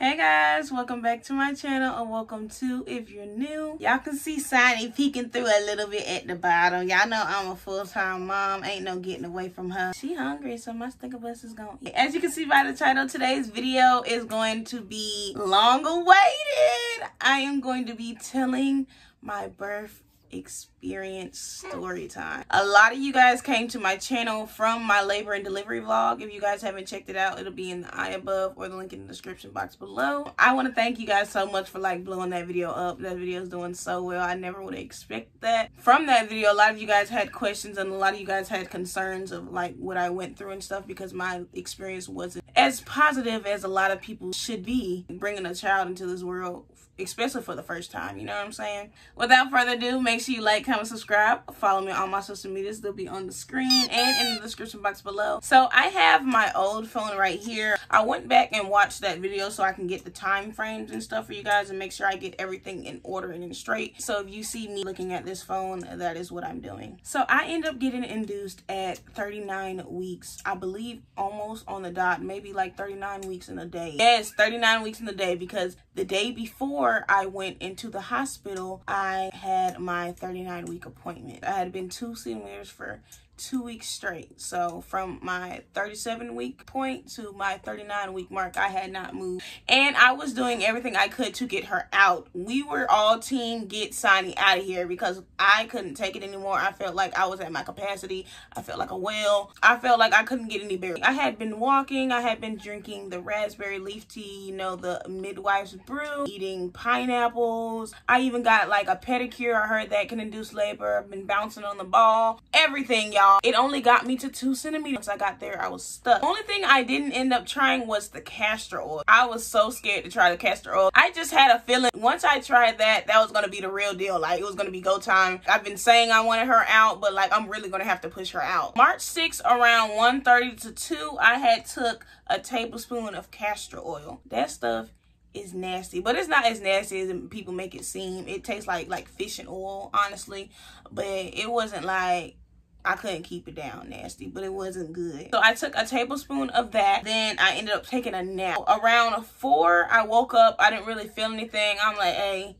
Hey guys, welcome back to my channel, and welcome to, if you're new, y'all can see Sonny peeking through a little bit at the bottom. Y'all know I'm a full-time mom, ain't no getting away from her. She hungry, so my stinker bus is gonna eat. As you can see by the title, today's video is going to be long awaited. I am going to be telling my birth experience story time. A lot of you guys came to my channel from my labor and delivery vlog. If you guys haven't checked it out, it'll be in the eye above or the link in the description box below. I want to thank you guys so much for like blowing that video up. That video is doing so well. I never would expect that. From that video, a lot of you guys had questions and a lot of you guys had concerns of like what I went through and stuff, because my experience wasn't as positive as a lot of people should be bringing a child into this world, especially for the first time. You know what I'm saying? Without further ado, make sure you like, comment, subscribe, follow me on my social medias. They'll be on the screen and in the description box below. So I have my old phone right here. I went back and watched that video so I can get the time frames and stuff for you guys and make sure I get everything in order and in straight. So if you see me looking at this phone, that is what I'm doing. So I end up getting induced at 39 weeks, I believe, almost on the dot, maybe like 39 weeks in a day. Yes, 39 weeks in a day, because the day before I went into the hospital, I had my 39-week appointment. I had been 2 centimeters for 2 weeks straight. So from my 37-week point to my 39-week mark, I had not moved. And I was doing everything I could to get her out. We were all team get Sonny out of here because I couldn't take it anymore. I felt like I was at my capacity. I felt like a whale. I felt like I couldn't get any better. I had been walking. I had been drinking the raspberry leaf tea, you know, the midwife's brew, eating pineapples. I even got like a pedicure. I heard that can induce labor. I've been bouncing on the ball. Everything, y'all. It only got me to 2 centimeters. Once I got there, I was stuck. The only thing I didn't end up trying was the castor oil. I was so scared to try the castor oil. I just had a feeling once I tried that, that was going to be the real deal. Like, it was going to be go time. I've been saying I wanted her out, but like, I'm really going to have to push her out. March 6th, around 1:30 to 2, I had took a tablespoon of castor oil. That stuff is nasty, but it's not as nasty as people make it seem. It tastes like fish and oil, honestly, but it wasn't like, I couldn't keep it down nasty, but it wasn't good. So I took a tablespoon of that. Then I ended up taking a nap. Around 4, I woke up. I didn't really feel anything. I'm like, hey,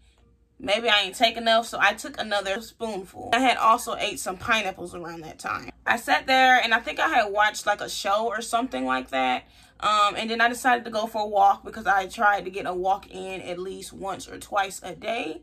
maybe I ain't take enough. So I took another spoonful. I had also ate some pineapples around that time. I sat there and I think I had watched like a show or something like that. And then I decided to go for a walk because I tried to get a walk in at least once or twice a day.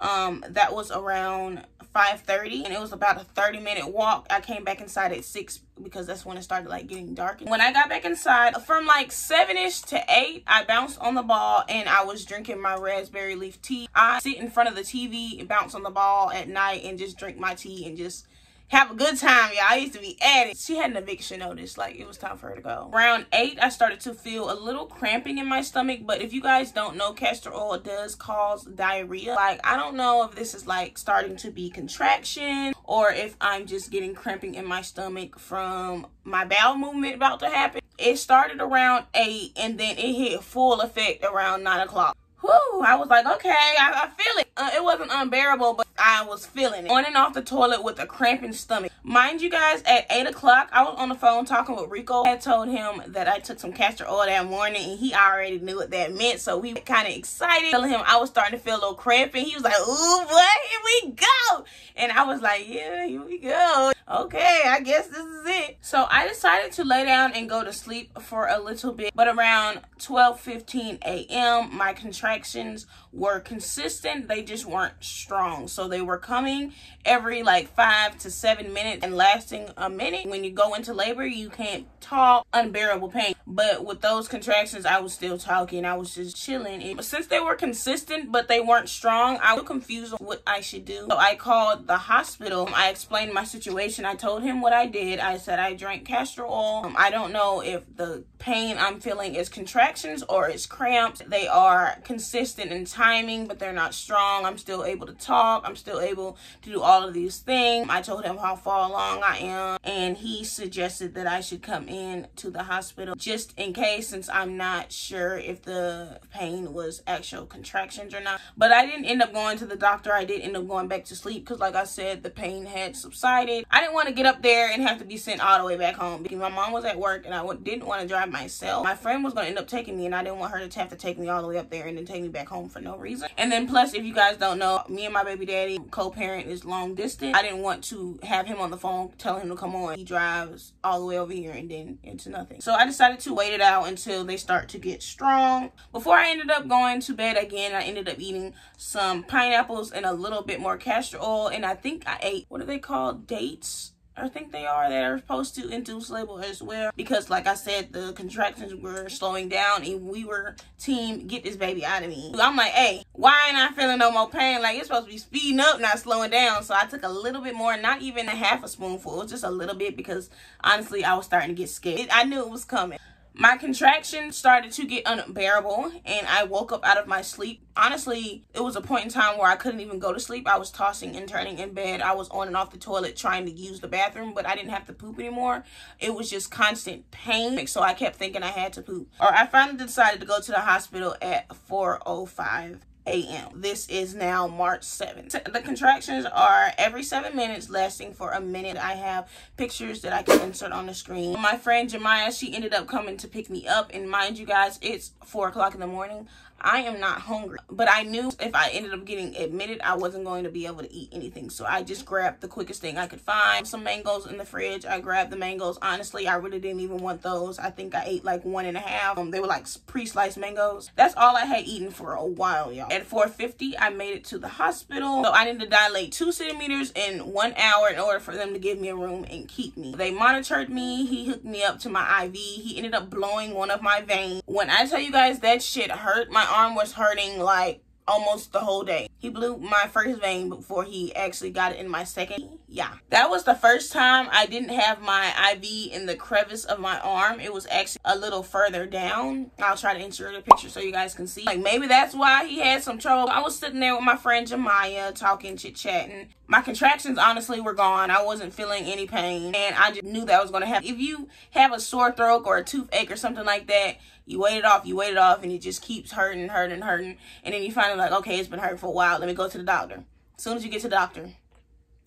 That was around 5:30, and it was about a 30-minute walk. I came back inside at 6 because that's when it started like getting dark. When I got back inside, from like 7-ish to 8, I bounced on the ball and I was drinking my raspberry leaf tea. I sit in front of the TV and bounce on the ball at night and just drink my tea and just have a good time, y'all. I used to be at it. She had an eviction notice. Like, it was time for her to go. Around 8, I started to feel a little cramping in my stomach. But if you guys don't know, castor oil does cause diarrhea. Like, I don't know if this is like starting to be contraction or if I'm just getting cramping in my stomach from my bowel movement about to happen. It started around 8 and then it hit full effect around 9 o'clock. Whew, I was like, okay, I feel it. It wasn't unbearable, but I was feeling it. On and off the toilet with a cramping stomach. Mind you guys, at 8 o'clock, I was on the phone talking with Rico. I told him that I took some castor oil that morning, and he already knew what that meant, so we were kind of excited. Telling him I was starting to feel a little cramping. He was like, ooh, boy, here we go. And I was like, yeah, here we go. Okay, I guess this is it. So I decided to lay down and go to sleep for a little bit. But around 12:15 a.m., my contractions were consistent. They just weren't strong. So they were coming every like 5 to 7 minutes and lasting a minute. When you go into labor, you can't talk. Unbearable pain. But with those contractions, I was still talking. I was just chilling. But since they were consistent, but they weren't strong, I was confused on what I should do. So I called the hospital. I explained my situation. I told him what I did. I said I drank castor oil. I don't know if the pain I'm feeling is contractions or it's cramps. They are consistent in timing, but they're not strong. I'm still able to talk. I'm still able to do all of these things. I told him how far along I am, and he suggested that I should come in to the hospital just in case, since I'm not sure if the pain was actual contractions or not. But I didn't end up going to the doctor. I did end up going back to sleep because, like I said, the pain had subsided. I didn't didn't want to get up there and have to be sent all the way back home because my mom was at work and I didn't want to drive myself. My friend was going to end up taking me and I didn't want her to have to take me all the way up there and then take me back home for no reason. And then plus, if you guys don't know, me and my baby daddy co-parent is long distance. I didn't want to have him on the phone telling him to come on. He drives all the way over here and then into nothing. So I decided to wait it out until they start to get strong. Before I ended up going to bed again, I ended up eating some pineapples and a little bit more castor oil, and I think I ate, what are they called, dates? I think they are. They're supposed to induce labor as well, because like I said, the contractions were slowing down and we were team get this baby out of me. I'm like, hey, why ain't I feeling no more pain? Like, it's supposed to be speeding up, not slowing down. So I took a little bit more, not even a half a spoonful. It was just a little bit because honestly I was starting to get scared. I knew it was coming. My contractions started to get unbearable and I woke up out of my sleep. Honestly, it was a point in time where I couldn't even go to sleep. I was tossing and turning in bed. I was on and off the toilet trying to use the bathroom, but I didn't have to poop anymore. It was just constant pain. So I kept thinking I had to poop. Or I finally decided to go to the hospital at 4:05 a.m. This is now March 7th. The contractions are every 7 minutes, lasting for a minute. I have pictures that I can insert on the screen. My friend Jemiah, she ended up coming to pick me up, and mind you guys, it's 4 o'clock in the morning. I am not hungry, but I knew if I ended up getting admitted, I wasn't going to be able to eat anything. So I just grabbed the quickest thing I could find. Some mangoes in the fridge. I grabbed the mangoes. Honestly, I really didn't even want those. I think I ate like 1.5. They were like pre-sliced mangoes. That's all I had eaten for a while, y'all. At 4:50, I made it to the hospital. So I needed to dilate 2 centimeters in 1 hour in order for them to give me a room and keep me. They monitored me. He hooked me up to my IV. He ended up blowing one of my veins. When I tell you guys that shit hurt, my arm was hurting like almost the whole day. He blew my first vein before he actually got it in my second. Yeah, that was the first time I didn't have my IV in the crevice of my arm. It was actually a little further down. I'll try to insert a picture so you guys can see. Like, maybe that's why he had some trouble. I was sitting there with my friend Jemiah talking, chit-chatting. My contractions honestly were gone. I wasn't feeling any pain and I just knew that was going to happen. If you have a sore throat or a toothache or something like that, you wait it off, and it just keeps hurting, and then you finally like, okay, it's been hurting for a while. Let me go to the doctor. As soon as you get to the doctor,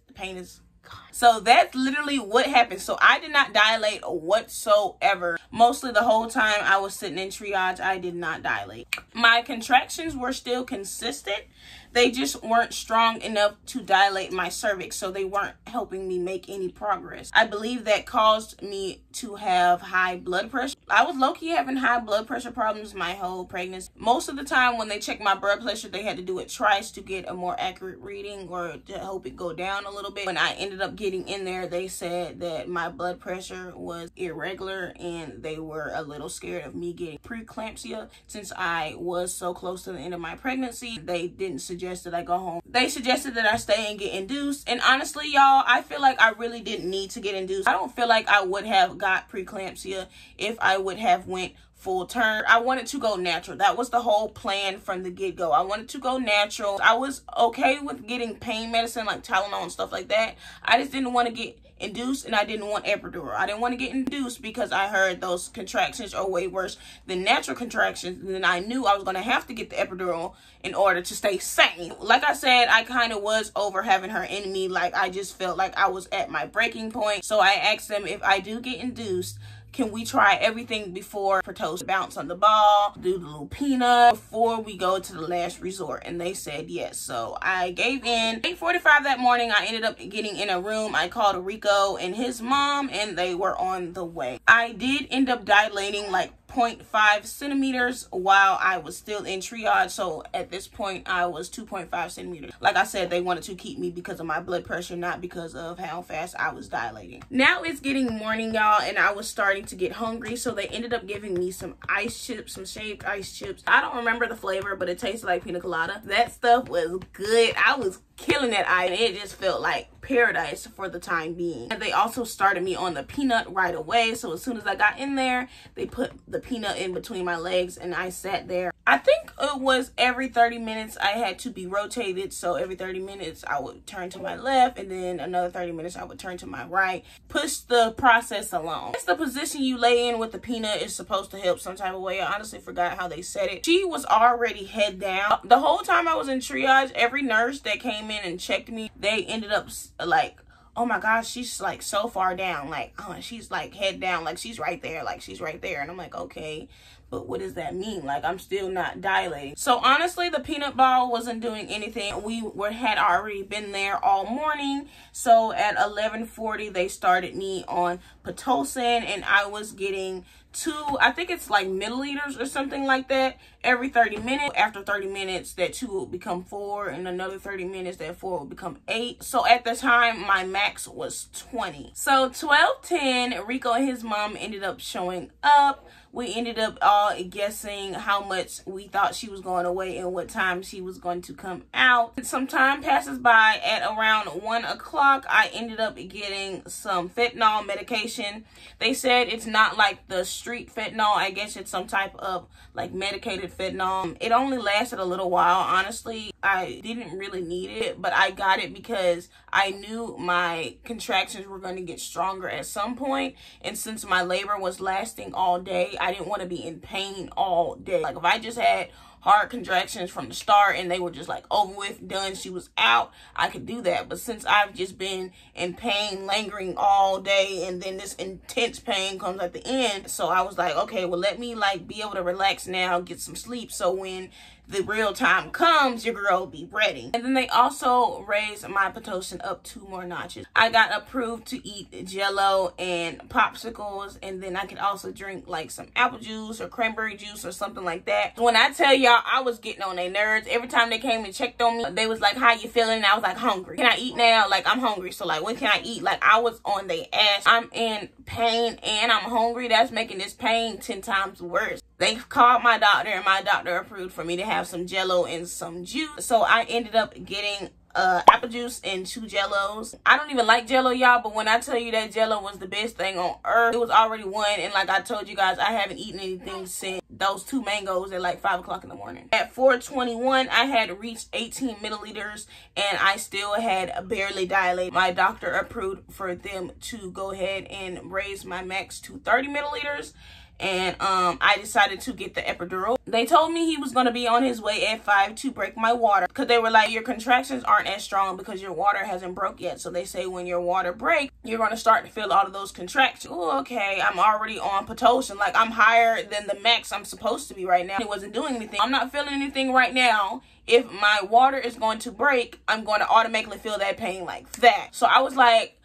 the pain is gone. So that's literally what happened. So I did not dilate whatsoever. Mostly the whole time I was sitting in triage, I did not dilate. My contractions were still consistent. They just weren't strong enough to dilate my cervix, so they weren't helping me make any progress. I believe that caused me to have high blood pressure. I was low-key having high blood pressure problems my whole pregnancy. Most of the time when they checked my blood pressure, they had to do it twice to get a more accurate reading or to help it go down a little bit. When I ended up getting in there, they said that my blood pressure was irregular and they were a little scared of me getting preeclampsia. Since I was so close to the end of my pregnancy, they didn't suggest that I go home. They suggested that I stay and get induced. And honestly, y'all, I feel like I really didn't need to get induced. I don't feel like I would have got preeclampsia if I would have went full term. I wanted to go natural. That was the whole plan from the get-go. I wanted to go natural. I was okay with getting pain medicine like Tylenol and stuff like that. I just didn't want to get induced and I didn't want epidural. I didn't want to get induced because I heard those contractions are way worse than natural contractions. And then I knew I was going to have to get the epidural in order to stay sane. Like I said, I kind of was over having her in me. Like, I just felt like I was at my breaking point. So I asked them, if I do get induced, can we try everything before Pertos bounce on the ball, do the little peanut before we go to the last resort? And they said yes. So I gave in. 8:45 that morning, I ended up getting in a room. I called Rico and his mom and they were on the way. I did end up dilating like 0.5 centimeters while I was still in triage. So at this point I was 2.5 centimeters. Like I said, they wanted to keep me because of my blood pressure, not because of how fast I was dilating. Now it's getting morning, y'all, and I was starting to get hungry, so they ended up giving me some ice chips, some shaved ice chips. I don't remember the flavor, but it tasted like pina colada. That stuff was good. I was killing that ice. It just felt like paradise for the time being. And they also started me on the peanut right away. So as soon as I got in there, they put the peanut in between my legs and I sat there. I think it was every 30 minutes I had to be rotated. So every 30 minutes I would turn to my left and then another 30 minutes I would turn to my right. Push the process along. That's the position you lay in with the peanut is supposed to help some type of way. I honestly forgot how they said it. She was already head down. The whole time I was in triage, every nurse that came in and checked me, they ended up like oh my gosh, she's like so far down, like, oh, she's like head down, like she's right there, like she's right there. And I'm like, okay, but what does that mean? Like, I'm still not dilating. So honestly, the peanut ball wasn't doing anything. We had already been there all morning. So at 11:40, they started me on Pitocin, and I was getting 2, I think it's like milliliters or something like that, every 30 minutes. After 30 minutes, that 2 will become 4, and another 30 minutes, that 4 will become 8. So at the time, my max was 20. So 12:10, Rico and his mom ended up showing up. We ended up all guessing how much we thought she was going away and what time she was going to come out. Some time passes by. At around 1 o'clock, I ended up getting some fentanyl medication. They said it's not like the street fentanyl. I guess it's some type of like medicated fentanyl. It only lasted a little while. Honestly, I didn't really need it, but I got it because I knew my contractions were going to get stronger at some point. And since my labor was lasting all day, I didn't want to be in pain all day. Like, if I just had hard contractions from the start and they were just like over with, done, she was out, I could do that. But since I've just been in pain lingering all day, and then this intense pain comes at the end, so I was like, okay, well, let me like be able to relax now, get some sleep, so when the real time comes, your girl will be ready. And then they also raised my Pitocin up 2 more notches. I got approved to eat Jello and popsicles, and then I could also drink like some apple juice or cranberry juice or something like that. When I tell y'all, I was getting on their nerves. Every time they came and checked on me, they was like, how you feeling? And I was like, hungry. Can I eat now? Like, I'm hungry. So like, when can I eat? Like, I was on their ass. I'm in pain and I'm hungry. That's making this pain 10 times worse. They called my doctor, and my doctor approved for me to have some Jello and some juice. So I ended up getting apple juice and 2 Jellos. I don't even like Jello, y'all, but when I tell you that Jello was the best thing on earth, it was already 1. And like I told you guys, I haven't eaten anything since those 2 mangoes at like 5 o'clock in the morning. At 4:21, I had reached 18 milliliters, and I still had barely dilated. My doctor approved for them to go ahead and raise my max to 30 milliliters. And I decided to get the epidural. They told me he was going to be on his way at 5 to break my water, because they were like, your contractions aren't as strong because your water hasn't broke yet. So they say when your water breaks, you're going to start to feel all of those contractions. Oh, okay, I'm already on Pitocin. Like, I'm higher than the max I'm supposed to be right now. It wasn't doing anything. I'm not feeling anything right now. If my water is going to break, I'm going to automatically feel that pain like that. So I was like,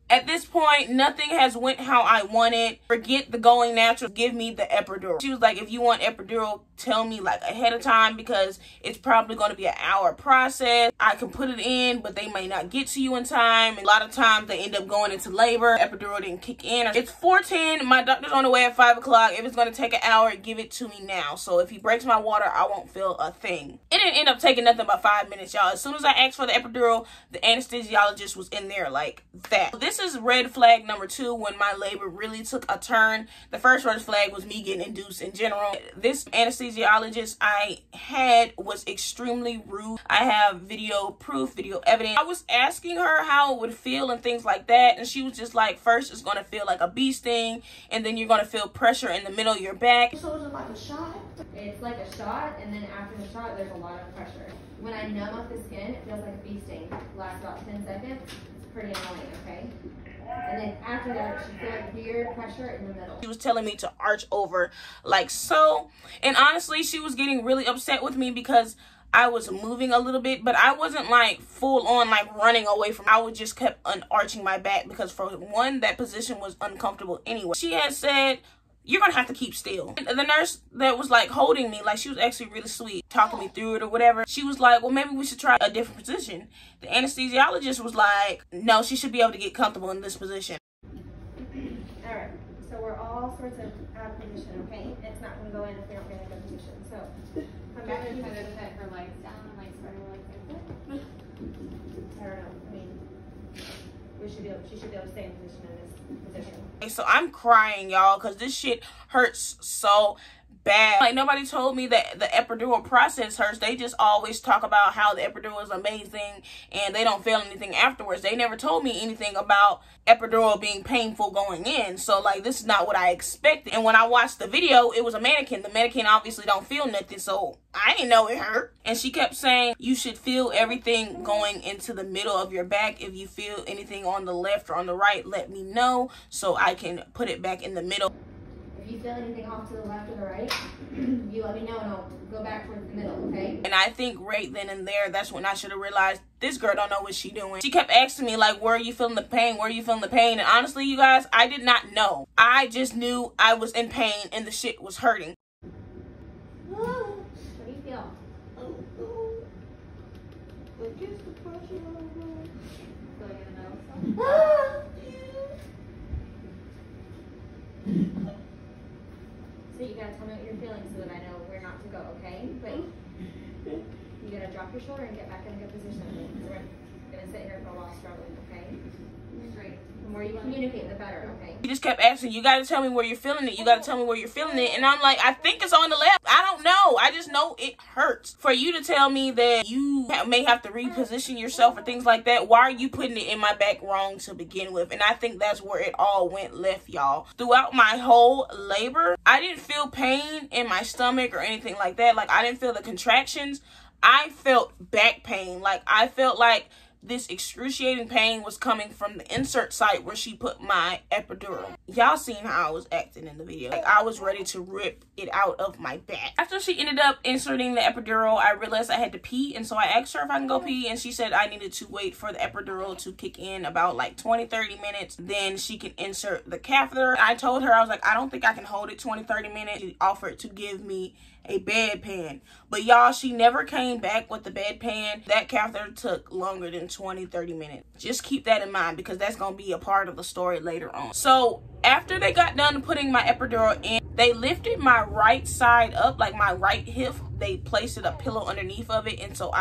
at this point, nothing has went how I wanted. Forget the going natural. Give me the epidural. She was like, if you want epidural, tell me like ahead of time, because it's probably going to be an hour process. I can put it in, but they may not get to you in time. And a lot of times they end up going into labor. Epidural didn't kick in. It's 4:10. My doctor's on the way at 5 o'clock. If it's going to take an hour, give it to me now. So if he breaks my water, I won't feel a thing. It didn't end up taking nothing but 5 minutes, y'all. As soon as I asked for the epidural, the anesthesiologist was in there like that. This is red flag number 2 when my labor really took a turn. The first red flag was me getting induced in general. This anesthesiologist I had was extremely rude. I have video proof, video evidence. I was asking her how it would feel and things like that, and she was just like, first it's going to feel like a bee sting, and then you're going to feel pressure in the middle of your back. So is it like a shot? It's like a shot, and then after the shot there's a lot of pressure. When I numb up the skin, it feels like a bee sting. It lasts about 10 seconds. It's pretty annoying, okay? And then after that, she felt like weird pressure in the middle. She was telling me to arch over like so. And honestly, she was getting really upset with me because I was moving a little bit, but I wasn't like full on like running away from. I would just kept arching my back because for one, that position was uncomfortable anyway. She had said, you're gonna have to keep still. And the nurse that was like holding me, like she was actually really sweet, talking me through it or whatever. She was like, well, maybe we should try a different position. The anesthesiologist was like, no, she should be able to get comfortable in this position. All right, so we're all sorts of out of position, okay? It's not gonna go in if we don't get in a good position. So come back and put her legs down and like spread her legs like that. I don't know. I mean, she should be able to stay in position in this position. So I'm crying, y'all, because this shit hurts so bad. Like, nobody told me that the epidural process hurts. They just always talk about how the epidural is amazing and they don't feel anything afterwards. They never told me anything about epidural being painful going in. So, like, this is not what I expected. And when I watched the video, it was a mannequin. The mannequin obviously don't feel nothing, so I didn't know it hurt. And she kept saying you should feel everything going into the middle of your back. If you feel anything on the left or on the right, let me know so I can put it back in the middle. If you feel anything off to the left or the right, you let me know and I'll go back towards the middle, okay? And I think right then and there, that's when I should have realized this girl don't know what she doing. She kept asking me, like, where are you feeling the pain? Where are you feeling the pain? And honestly, you guys, I did not know. I just knew I was in pain and the shit was hurting. What do you feel? Against the pressure. Feel like in the middle? So you gotta tell me what you're feeling so that I know where not to go, okay? But you gotta drop your shoulder and get back in a good position. We're gonna sit here for a while struggling, okay? Great. The more you communicate, the better, okay? He just kept asking, you gotta tell me where you're feeling it. You gotta tell me where you're feeling it. And I'm like, I think it's on the left. I don't know. I just know it hurts. For you to tell me that you may have to reposition yourself or things like that, why are you putting it in my back wrong to begin with? And I think that's where it all went left, y'all. Throughout my whole labor, I didn't feel pain in my stomach or anything like that. Like, I didn't feel the contractions. I felt back pain. Like, I felt like this excruciating pain was coming from the insert site where she put my epidural. Y'all seen how I was acting in the video. Like, I was ready to rip it out of my back. After she ended up inserting the epidural, I realized I had to pee, and so I asked her if I can go pee, and she said I needed to wait for the epidural to kick in about like 20-30 minutes. Then she can insert the catheter. I told her, I was like, I don't think I can hold it 20-30 minutes. She offered to give me a bedpan, but y'all, she never came back with the bedpan. That catheter took longer than 20-30 minutes. Just keep that in mind because that's gonna be a part of the story later on. So after they got done putting my epidural in, they lifted my right side up, like my right hip. They placed a pillow underneath of it, and so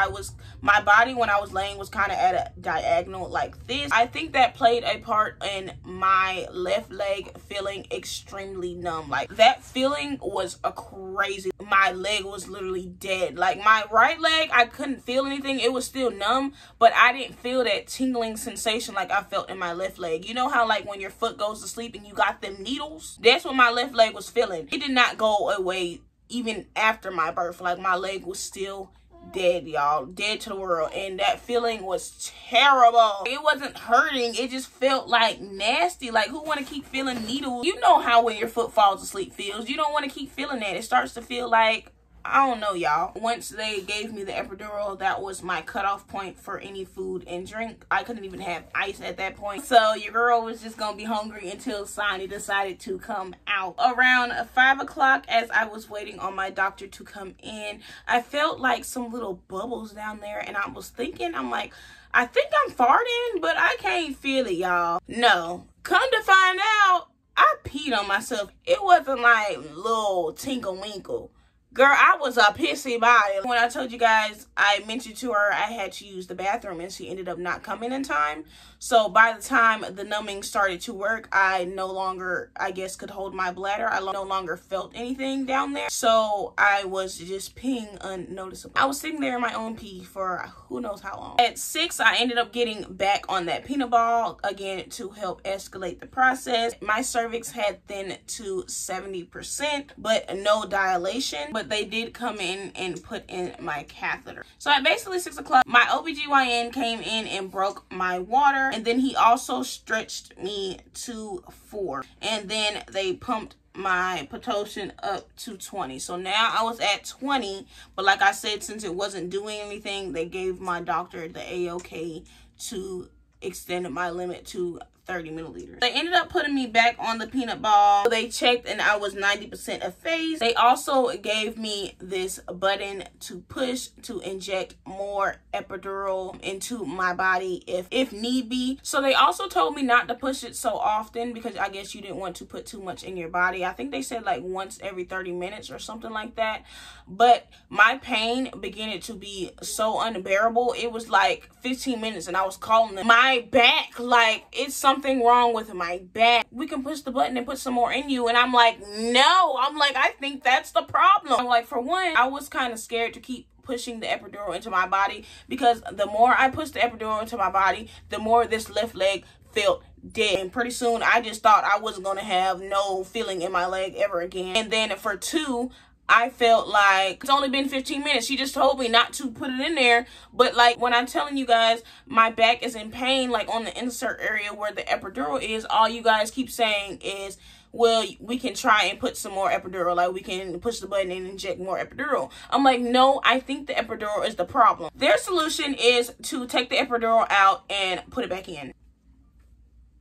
my body when I was laying was kind of at a diagonal like this. I think that played a part in my left leg feeling extremely numb. Like, that feeling was a crazy. My leg was literally dead. Like, my right leg, I couldn't feel anything. It was still numb, but I didn't feel that tingling sensation like I felt in my left leg. You know how, like, when your foot goes to sleep and you got them needles? That's what my left leg was feeling. It did not go away even after my birth. Like, my leg was still dead, y'all. Dead to the world. And that feeling was terrible. It wasn't hurting. It just felt like nasty. Like, who want to keep feeling needles? You know how when your foot falls asleep feels. You don't want to keep feeling that. It starts to feel like, I don't know, y'all. Once they gave me the epidural, that was my cutoff point for any food and drink. I couldn't even have ice at that point. So your girl was just gonna be hungry until Sonny decided to come out. Around 5 o'clock, as I was waiting on my doctor to come in, I felt like some little bubbles down there, and I was thinking, I'm like, I think I'm farting, but I can't feel it, y'all. No. Come to find out, I peed on myself. It wasn't like little tinkle winkle. Girl, I was a pissy body. When I told you guys, I mentioned to her I had to use the bathroom, and she ended up not coming in time. So by the time the numbing started to work, I no longer, I guess, could hold my bladder. I no longer felt anything down there. So I was just peeing unnoticeable. I was sitting there in my own pee for who knows how long. At 6, I ended up getting back on that peanut ball again to help escalate the process. My cervix had thinned to 70%, but no dilation. But they did come in and put in my catheter. So at basically 6 o'clock, my OBGYN came in and broke my water. And then he also stretched me to 4. And then they pumped my Pitocin up to 20. So now I was at 20. But like I said, since it wasn't doing anything, they gave my doctor the A-OK to extend my limit to 30 milliliters. They ended up putting me back on the peanut ball. They checked and I was 90% effaced. They also gave me this button to push to inject more epidural into my body if need be. So they also told me not to push it so often because I guess you didn't want to put too much in your body. I think they said like once every 30 minutes or something like that. But my pain began to be so unbearable. It was like 15 minutes and I was calling them. My back, like, it's something something wrong with my back. We can push the button and put some more in you. And I'm like, no. I'm like, I think that's the problem. I'm like, for one, I was kind of scared to keep pushing the epidural into my body, because the more I pushed the epidural into my body, the more this left leg felt dead. And pretty soon I just thought I wasn't going to have no feeling in my leg ever again. And then for two, I felt like it's only been 15 minutes. She just told me not to put it in there. But like, when I'm telling you guys, my back is in pain, like on the insert area where the epidural is, all you guys keep saying is, well, we can try and put some more epidural. Like, we can push the button and inject more epidural. I'm like, no, I think the epidural is the problem. Their solution is to take the epidural out and put it back in.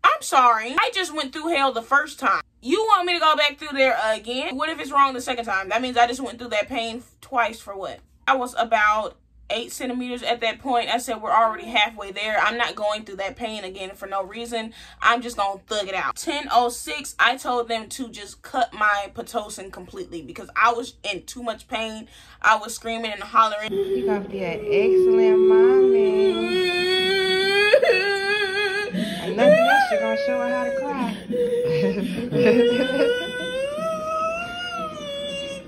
I'm sorry. I just went through hell the first time. You want me to go back through there again? What if it's wrong the second time? That means I just went through that pain twice for what? I was about 8 centimeters at that point. I said, we're already halfway there. I'm not going through that pain again for no reason. I'm just gonna thug it out. 10:06, I told them to just cut my Pitocin completely because I was in too much pain. I was screaming and hollering. You're gonna be an excellent mommy. And nothing else, you're gonna show her how to cry.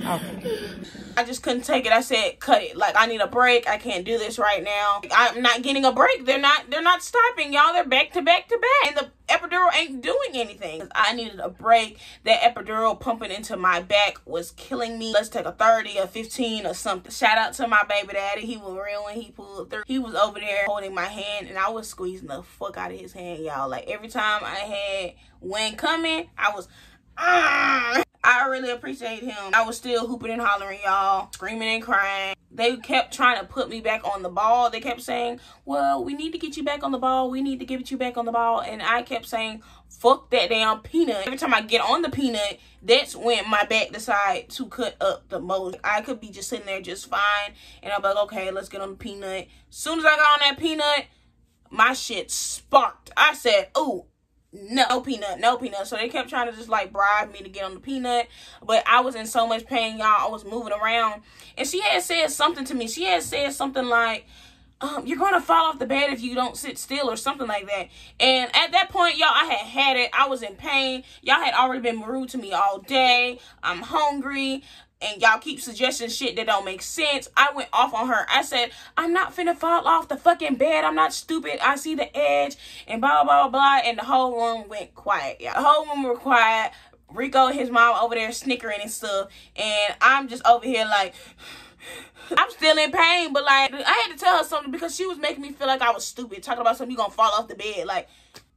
Okay. I just couldn't take it. I said, cut it. Like, I need a break. I can't do this right now. I'm not getting a break. They're not stopping, y'all. They're back to back to back. And the epidural ain't doing anything. I needed a break. That epidural pumping into my back was killing me. Let's take a 30, a 15 or something. Shout out to my baby daddy. He was real when he pulled through. He was over there holding my hand, and I was squeezing the fuck out of his hand, y'all. Like, every time I had wind coming, I was, I really appreciate him. I was still hooping and hollering, y'all, screaming and crying. They kept trying to put me back on the ball. They kept saying, well, we need to get you back on the ball. We need to get you back on the ball. And I kept saying, fuck that damn peanut. Every time I get on the peanut, that's when my back decide to cut up the most. I could be just sitting there just fine. And I'm like, okay, let's get on the peanut. As soon as I got on that peanut, my shit sparked. I said, ooh. No peanut, no peanut. So they kept trying to just like bribe me to get on the peanut, but I was in so much pain, y'all. I was moving around, and she had said something to me. She had said something like, you're gonna fall off the bed if you don't sit still, or something like that. And at that point, y'all, I had it. I was in pain. Y'all had already been rude to me all day. I'm hungry. And y'all keep suggesting shit that don't make sense. I went off on her. I said, I'm not finna fall off the fucking bed. I'm not stupid. I see the edge and blah, blah, blah. And the whole room went quiet, y'all. The whole room was quiet. Rico and his mom over there snickering and stuff. And I'm just over here like, I'm still in pain. But like, I had to tell her something because she was making me feel like I was stupid. Talking about something, you gonna fall off the bed. Like,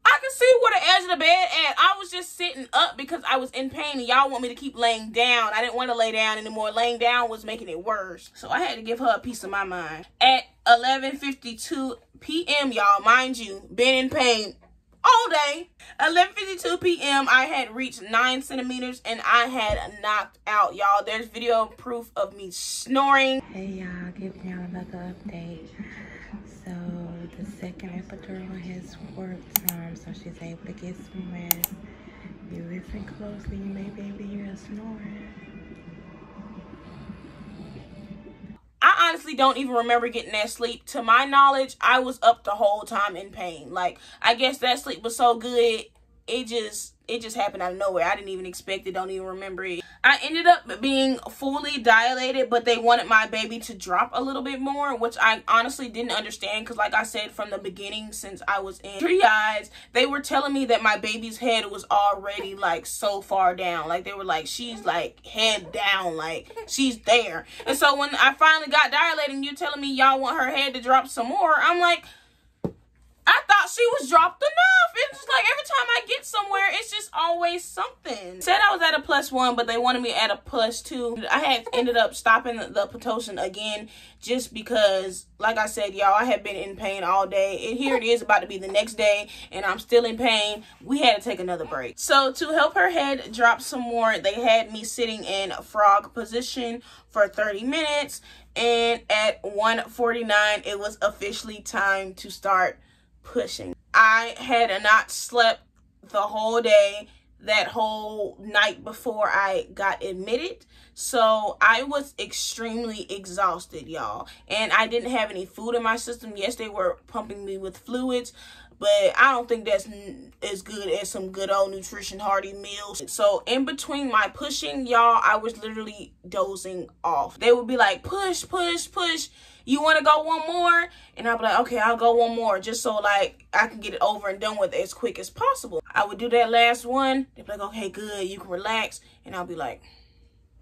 I can see where the edge of the bed at. I was just sitting up because I was in pain and y'all want me to keep laying down. I didn't want to lay down anymore. Laying down was making it worse. So I had to give her a piece of my mind. At 11:52 p.m., y'all, mind you, been in pain all day. 11:52 p.m., I had reached 9 centimeters and I had knocked out, y'all. There's video proof of me snoring. Hey, y'all, giving y'all another update. So the second epidural has worked, so she's able to get some rest. If you listen closely, you may be able to hear her snoring. I honestly don't even remember getting that sleep. To my knowledge, I was up the whole time in pain. Like, I guess that sleep was so good, it just happened out of nowhere. I didn't even expect it, don't even remember it. I ended up being fully dilated, but they wanted my baby to drop a little bit more, which I honestly didn't understand because, like I said, from the beginning, since I was in triage, they were telling me that my baby's head was already like so far down. Like, they were like, she's like head down, like she's there. And so when I finally got dilated and you're telling me y'all want her head to drop some more, I'm like, I thought she was dropped enough. It's just like every time I get somewhere, it's just always something. Said I was at a +1, but they wanted me at a +2. I had ended up stopping the Pitocin again just because, like I said, y'all, I had been in pain all day. And here it is about to be the next day, and I'm still in pain. We had to take another break. So to help her head drop some more, they had me sitting in frog position for 30 minutes. And at 1:49, it was officially time to start pushing. I had not slept the whole day. that whole night before I got admitted. So I was extremely exhausted, y'all. And I didn't have any food in my system. Yes, they were pumping me with fluids, but I don't think that's as good as some good old nutrition hearty meals. So in between my pushing, y'all, I was literally dozing off. They would be like, push, push, push. You want to go one more? And I'll be like, okay, I'll go one more, just so like I can get it over and done with as quick as possible. I would do that last one. They'd be like, okay, good, you can relax. And I'll be like,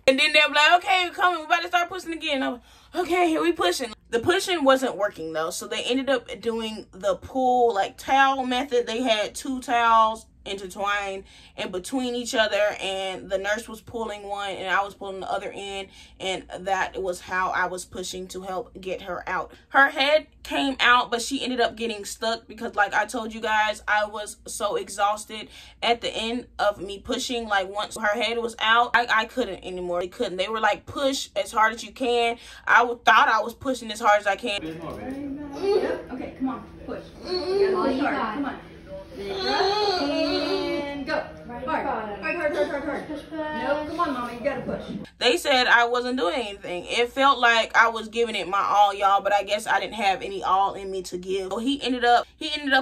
and then they'll be like, okay, we're coming, we're about to start pushing again. I'm like, okay, here we pushing. The pushing wasn't working though, so they ended up doing the pull like towel method. They had 2 towels intertwined in between each other, and the nurse was pulling one and I was pulling the other end, and that was how I was pushing to help get her out. Her head came out, but she ended up getting stuck because, like I told you guys, I was so exhausted at the end of me pushing. Like once her head was out, I couldn't anymore. They were like, push as hard as you can. I thought I was pushing as hard as I can. Yep. Okay, come on, push. You gotta push hard. Come on. Big breath and go. Hard. Push. No, come on, Mama, you gotta push. They said I wasn't doing anything. It felt like I was giving it my all, y'all, but I guess I didn't have any all in me to give. So he ended up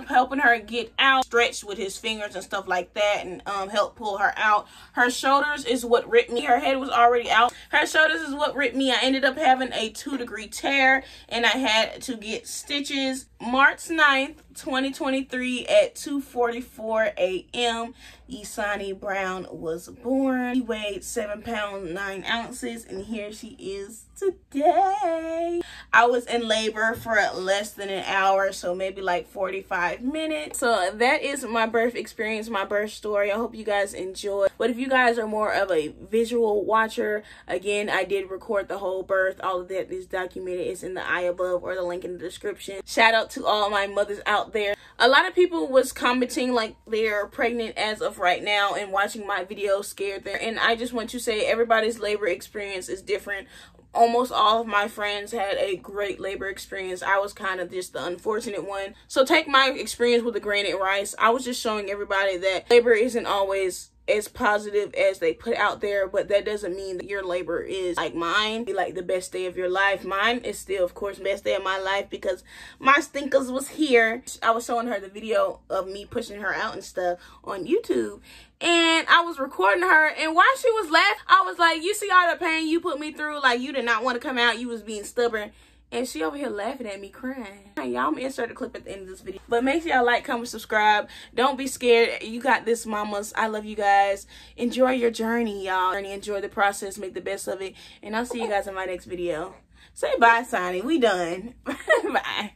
helping her get out, stretched with his fingers and stuff like that, and helped pull her out. Her shoulders is what ripped me. Her head was already out. Her shoulders is what ripped me. I ended up having a 2-degree tear, and I had to get stitches. March 9th, 2023 at 2:44 a.m. Isani Brown was born. She weighed 7 pounds 9 ounces, and here she is today. I was in labor for less than an hour, so maybe like 45 minutes. So that is my birth experience, my birth story. I hope you guys enjoy. But if you guys are more of a visual watcher, again, I did record the whole birth. All of that is documented. It's in the eye above or the link in the description. Shout out to all my mothers out there. A lot of people was commenting like they're pregnant as of right now, and watching my video scared them. And I just want to say everybody's labor experience is different. Almost all of my friends had a great labor experience. I was kind of just the unfortunate one. So take my experience with a grain of rice. I was just showing everybody that labor isn't always as positive as they put out there, but that doesn't mean that your labor is like mine, be like the best day of your life. Mine is still, of course, best day of my life because my stinkers was here. I was showing her the video of me pushing her out and stuff on YouTube, and I was recording her, and while she was laughing, I was like, you see all the pain you put me through? Like, you did not want to come out, you was being stubborn. And she over here laughing at me, crying. Y'all, I'm gonna insert a clip at the end of this video. But make sure y'all like, comment, subscribe. Don't be scared. You got this, mamas. I love you guys. Enjoy your journey, y'all. Enjoy the process. Make the best of it. And I'll see you guys in my next video. Say bye, Sonny. We done. Bye.